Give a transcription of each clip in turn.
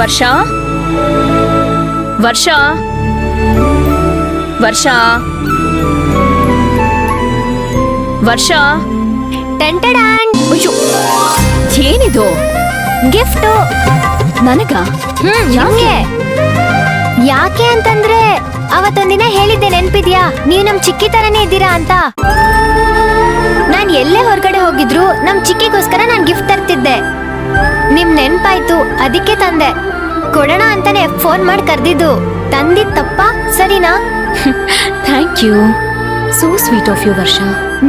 ವರ್ಷ ವರ್ಷ ವರ್ಷ ವರ್ಷ ಟಂಟಡಾನ್. ಅಯ್ಯೋ, ಏನಿದು? ಗಿಫ್ಟ್ ನನಗ? ಯಾಕೆ ಯಾಕೆ ಅಂತಂದ್ರೆ ಅವತ್ತೊಂದಿನ ಹೇಳಿದ್ದೆ, ನೆನ್ಪಿದ್ಯಾ? ನೀವ್ ನಮ್ ಚಿಕ್ಕಿ ತರನೇ ಇದ್ದೀರಾ ಅಂತ. ನಾನ್ ಎಲ್ಲೇ ಹೊರಗಡೆ ಹೋಗಿದ್ರು ನಮ್ ಚಿಕ್ಕಿಗೋಸ್ಕರ ನಾನ್ ಗಿಫ್ಟ್ ತರ್ತಿದ್ದೆ. ನಿಮ್ ನೆನ್ಪಾಯ್ತು, ಅದಕ್ಕೆ ತಂದೆ. ಕೊಡೋಣ ಅಂತಾನೆ ಫೋನ್ ಮಾಡಿ ಕರ್ದಿದ್ದು. ತಂದಿದ್ ತಪ್ಪ ಸರಿನಾ? Thank you, so sweet of you ವರ್ಷ.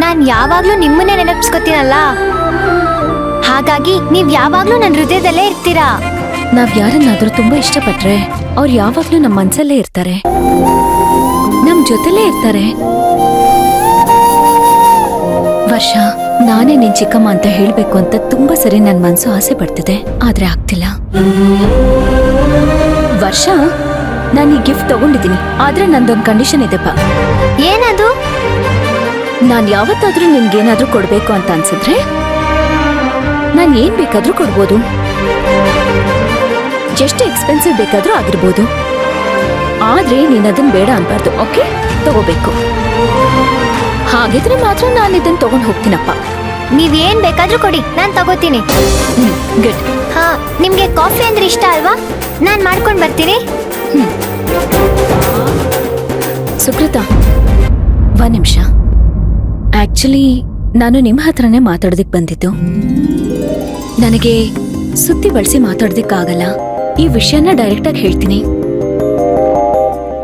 ನಾನ್ ಯಾವಾಗ್ಲೂ ನಿಮ್ಮನ್ನೇ ನೆನಪಿಸ್ಕೊತೀನಲ್ಲ, ಹಾಗಾಗಿ ನೀವ್ ಯಾವಾಗ್ಲೂ ನನ್ ಹೃದಯದಲ್ಲೇ ಇರ್ತೀರಾ. ನಾವ್ ಯಾರನ್ನಾದ್ರೂ ತುಂಬಾ ಇಷ್ಟಪಟ್ರೆ ಅವ್ರು ಯಾವಾಗ್ಲೂ ನಮ್ ಮನ್ಸಲ್ಲೇ ಇರ್ತಾರೆ, ನಮ್ ಜೊತೆಲೇ ಇರ್ತಾರೆ. ವರ್ಷ, ನಾನೇ ನಿನ್ ಚಿಕ್ಕಮ್ಮ ಅಂತ ಹೇಳ್ಬೇಕು ಅಂತ ತುಂಬಾ ಸರಿ ನನ್ ಮನ್ಸು ಆಸೆ ಪಡ್ತಿದೆ, ಆದ್ರೆ ಆಗ್ತಿಲ್ಲ. ವರ್ಷ, ನಾನು ಈ ಗಿಫ್ಟ್ ತಗೊಂಡಿದ್ದೀನಿ, ಆದ್ರೆ ನಂದೊಂದು ಕಂಡೀಷನ್ ಇದೆಪ್ಪ. ಏನದು? ನಾನ್ ಯಾವತ್ತಾದ್ರೂ ನಿನ್ಗೇನಾದ್ರೂ ಕೊಡ್ಬೇಕು ಅಂತ ಅನ್ಸಿದ್ರೆ ನಾನ್ ಏನ್ ಬೇಕಾದ್ರೂ ಕೊಡ್ಬೋದು, ಎಷ್ಟು ಎಕ್ಸ್ಪೆನ್ಸಿವ್ ಬೇಕಾದ್ರೂ ಆಗಿರ್ಬೋದು. ಆದ್ರೆ ನೀನ್ ಅದನ್ ಬೇಡ ಅನ್ಬಾರ್ದು, ಓಕೆ? ತಗೋಬೇಕು. ಹಾಗಿದ್ರೆ ಮಾತ್ರ ನಾನು ಇದನ್ನ ತಗೊಂಡ್ ಹೋಗ್ತೀನಪ್ಪ. ನೀವ್ ಏನ್ ಬೇಕಾದ್ರೂ ಕೊಡಿ, ನಾನ್ ತಗೋತೀನಿ. ಗುಡ್. ಹಾ, ನಿಮ್ಗೆ ಕಾಫಿ ಅಂದ್ರೆ ಇಷ್ಟ ಅಲ್ವಾ? ನಾನ್ ಮಾಡ್ಕೊಂಡ್ ಬರ್ತೀನಿ. ಸುಕೃತ, ಒಂದ್ ನಿಮಿಷ. ಆಕ್ಚುಲಿ ನಾನು ನಿಮ್ಮ ಹತ್ರನೇ ಮಾತಾಡೋದಿಕ್ ಬಂದಿದ್ದು. ನನಗೆ ಸುತ್ತಿ ಬಳಸಿ ಮಾತಾಡೋದಿಕ್ಕಾಗಲ್ಲ, ಈ ವಿಷಯನ ಡೈರೆಕ್ಟ್ ಆಗಿ ಹೇಳ್ತೀನಿ.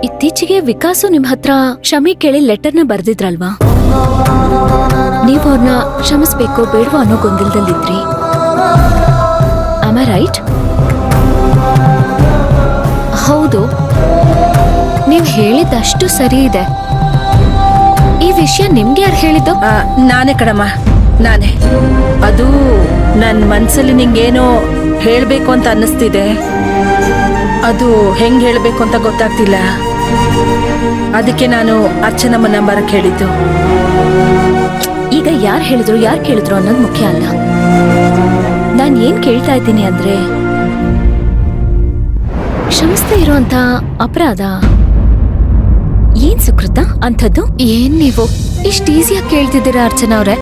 ಇತ್ತೀಚೆಗೆ ವಿಕಾಸು ನಿಮ್ ಹತ್ರ ಕ್ಷಮೆ ಕೇಳಿ ಲೆಟರ್ನ ಬರ್ದಿದ್ರಲ್ವಾ? ನೀವು ಅವ್ರನ್ನ ಕ್ಷಮಿಸ್ಬೇಕೋ ಬೇಡವೋ ಅನ್ನೋ ಗೊಂದಲದಲ್ಲಿದ್ರಿ. Am I right? ಹೌದು, ನೀವ್ ಹೇಳಿದ್ದಷ್ಟು ಸರಿ ಇದೆ. ಈ ವಿಷಯ ನಿಮ್ಗೆ ಯಾರು ಹೇಳಿದ್ದು? ನಾನೇ ಕಣಮ್ಮ, ನಾನೇ. ಅದು ನನ್ನ ಮನ್ಸಲ್ಲಿ ನಿಂಗೇನೋ ಹೇಳ್ಬೇಕು ಅಂತ ಅನ್ನಿಸ್ತಿದೆ, ಅದು ಹೆಂಗ್ ಹೇಳ್ಬೇಕು ಅಂತ ಗೊತ್ತಾಗ್ತಿಲ್ಲ. ಅದಕ್ಕೆ ನಾನು ಅರ್ಚನಮ್ಮ ನಂಬರಕ್ಕೆ ಹೇಳಿದ್ದು. ಈಗ ಯಾರು ಹೇಳಿದ್ರು ಯಾರು ಕೇಳಿದ್ರು ಅನ್ನೋದು ಮುಖ್ಯ ಅಲ್ಲ. ನಾನ್ ಏನ್ ಕೇಳ್ತಾ ಇದ್ದೀನಿ ಅಂದ್ರೆ, ಕ್ಷಮಿಸ್ತಾ ಇರೋಂತ ಅಪರಾಧ ಏನ್ ಸುಕೃತ ಅಂಥದ್ದು? ಏನ್ ನೀವು ಇಷ್ಟು ಈಸಿಯಾಗಿ ಕೇಳ್ತಿದ್ದೀರಾ ಅರ್ಚನಾ ಅವ್ರೆ?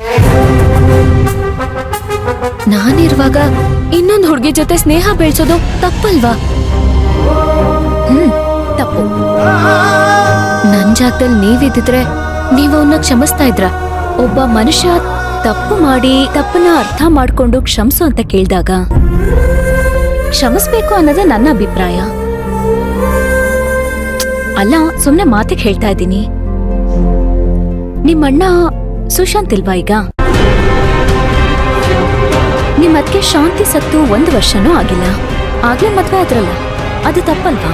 ನಾನಿರುವಾಗ ಇನ್ನೊಂದು ಹುಡುಗಿ ಜೊತೆ ಸ್ನೇಹ ಬೆಳೆಸೋದು ತಪ್ಪಲ್ವಾ? ತಪ್ಪು. ನನ್ ಜಾಗದಲ್ಲಿ ನೀವಿದ್ದಿದ್ರೆ ನೀವು ಅವನ್ನ ಕ್ಷಮಿಸ್ತಾ ಇದ್ರ? ಒಬ್ಬ ಮನುಷ್ಯ ತಪ್ಪು ಮಾಡಿ ತಪ್ಪನ್ನ ಅರ್ಥ ಮಾಡ್ಕೊಂಡು ಕ್ಷಮಿಸು ಅಂತ ಕೇಳಿದಾಗ ಕ್ಷಮಿಸ್ಬೇಕು ಅನ್ನೋದೇ ನನ್ನ ಅಭಿಪ್ರಾಯ. ಅಲ್ಲ, ಸುಮ್ನೆ ಮಾತಿಗೆ ಹೇಳ್ತಾ ಇದ್ದೀನಿ. ನಿಮ್ಮಣ್ಣ ಸುಶಾಂತ್ ಇಲ್ವಾ ಈಗ? ನಿಮ್ಮದ್ಕೆ ಶಾಂತಿ ಸತ್ತು 1 ವರ್ಷನೂ ಆಗಿಲ್ಲ, ಆಗ್ಲೇ ಮದ್ವೆ ಆದ್ರಲ್ಲ, ಅದು ತಪ್ಪಲ್ವಾ?